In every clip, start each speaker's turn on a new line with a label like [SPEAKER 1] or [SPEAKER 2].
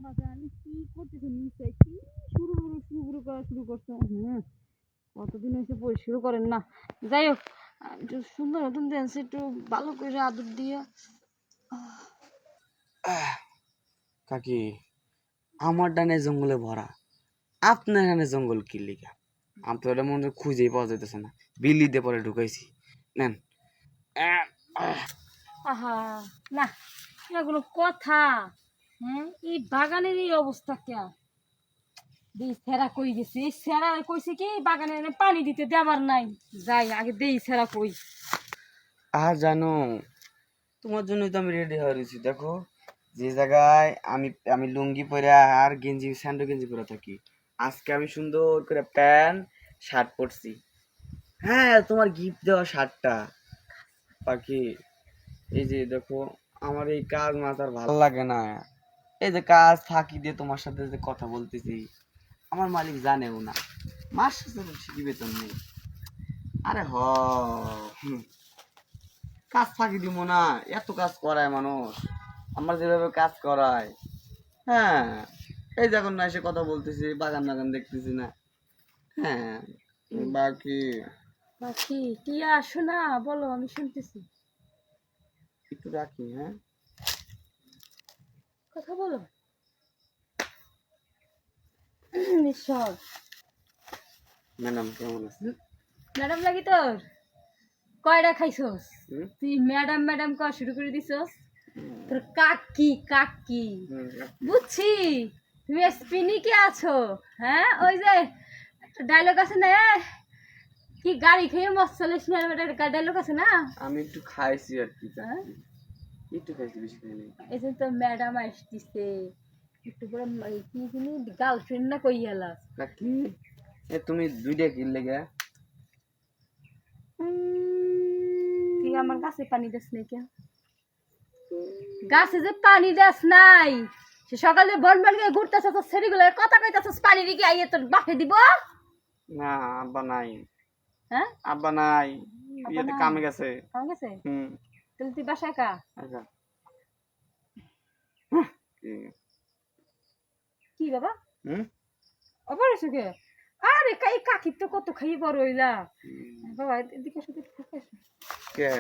[SPEAKER 1] আমি কি করতেছি নিচে কি শুরু করছে কতদিন হয়েছে পরিষ্কার করেন না। যাই হোক একটু সুন্দর নতুন ড্যান্স একটু ভালো করে আদর দিয়ে।
[SPEAKER 2] কাকি আমার ডানে জঙ্গলে ভরা, আপনার এখানে জঙ্গল কি লিগা? আমি তো এটা মনে খুঁজেই পাওয়া যাইতেছে না, বিল্লি দিয়ে পরে ঢুকাইছি। নেন।
[SPEAKER 1] আহা না, এগুলো কথা। এই বাগানের এই অবস্থা কে দেই সেরা কই গেছে? এই সেরা কইছে কি বাগানে এনে পানি দিতে দেবার নাই। যাই আগে দেই সেরা কই।
[SPEAKER 2] আর জানো, তোমার জন্যই তো আমি রেডি হয়ে রয়েছি। দেখো যে জায়গায় আমি আমি লুঙ্গি পরে আর গেঞ্জি স্যান্ডো গেঞ্জি পরে থাকি, আজকে আমি সুন্দর করে প্যান্ট শার্ট পরছি। হ্যাঁ, তোমার গিফট দেওয়া শার্টটা। বাকি এই যে দেখো, আমার এই কাজ মাথার ভালো লাগে না। এই যে কাজ ফাঁকি দিয়ে তোমার সাথে যে কথা বলতেছি, আমার মালিক জানেও না, মাস শেষে ঠিকই বেতন নেই। আরে হুম, কাজ ফাঁকি দিব না? এত কাজ করায় মানুষ, আমার যেভাবে কাজ করায়। হ্যাঁ, এই যখন না এসে কথা বলতেছি, বাগান বাগান দেখতেছি না। হ্যাঁ, বাকি
[SPEAKER 1] বাকি টিয়া আসো না, বলো আমি শুনতেছি।
[SPEAKER 2] একটু রাখি। হ্যাঁ,
[SPEAKER 1] কথা বলো। নিঃসব
[SPEAKER 2] ম্যাডাম কেমন আছে?
[SPEAKER 1] ম্যাডাম লাগি তোর কয়টা খাইছস?
[SPEAKER 2] হুম?
[SPEAKER 1] তুই ম্যাডাম ম্যাডাম কয়া শুরু করে দিছস। তোর কাকি কাকি বুঝছি, তুমি স্পিনিকে আছো। হ্যাঁ, ওই যে একটা ডায়লগ আছে না, কি গাড়ি খেয়ে মস্ত চলিস না, ডায়লগ আছে না।
[SPEAKER 2] আমি একটু খাইছি আর কি,
[SPEAKER 1] হ্যাঁ?
[SPEAKER 2] একটু খাইছি, বেশি খাইনি।
[SPEAKER 1] এই যে তোর ম্যাডাম আসতিছে, একটু করে কি জিনি গার্লফ্রেন্ড না কই গেলাস?
[SPEAKER 2] কি এ তুমি দুইটা কিল লেগে?
[SPEAKER 1] তুই আমার গাছে পানি দাস নাই কেন? গাছে যে পানি দাস নাই, সে সকালে বন বন গিয়ে ঘুরতেছ, তোর ছেড়িগুলোর কথা কইতাছস, পানি রেখে আইয়ে তোর বাপে দিব।
[SPEAKER 2] না, আব্বা নাই।
[SPEAKER 1] হ্যাঁ,
[SPEAKER 2] আব্বা নাই,
[SPEAKER 1] আব্বা
[SPEAKER 2] বিয়েতে
[SPEAKER 1] নাই?
[SPEAKER 2] কামে গেছে।
[SPEAKER 1] কেমন গেছে?
[SPEAKER 2] হুম।
[SPEAKER 1] তাহলে তুই বাসায় কা?
[SPEAKER 2] আচ্ছা। কি?
[SPEAKER 1] কি বাবা
[SPEAKER 2] হুম?
[SPEAKER 1] আবার এসে কে? আরে কাই কাকি তো কত খাই বড় হইলা। বাবা এদিকে এসে একটু ঢুকে এসো।
[SPEAKER 2] কে?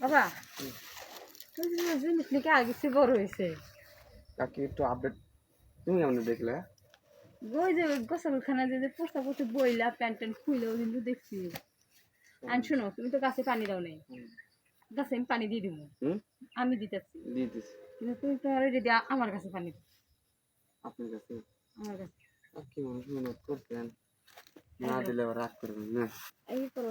[SPEAKER 1] বাবা তুই যে জিনিস নাকি আগে সে বড় হয়েছে।
[SPEAKER 2] কাকি একটু আপডেট, তুমি কেমন দেখলে?
[SPEAKER 1] ওই যে গোসলখানা যে পোস্তা পোস্ত বইলা প্যান্ট ট্যান্ট খুইলে ওই কিন্তু দেখছি। আর শোনো, তুমি তো গাছে পানি দাও নাই, গাছে আমি পানি দিয়ে দিব।
[SPEAKER 2] হুম?
[SPEAKER 1] আমি দিতেছি,
[SPEAKER 2] দিয়ে দিছি।
[SPEAKER 1] কিন্তু তুমি তো অলরেডি আমার কাছে পানি দাও।
[SPEAKER 2] আপনার কাছে?
[SPEAKER 1] আমার কাছে
[SPEAKER 2] কি মানুষ মনে করতেন, না দিলে আবার রাগ করবেন না।
[SPEAKER 1] এই করো।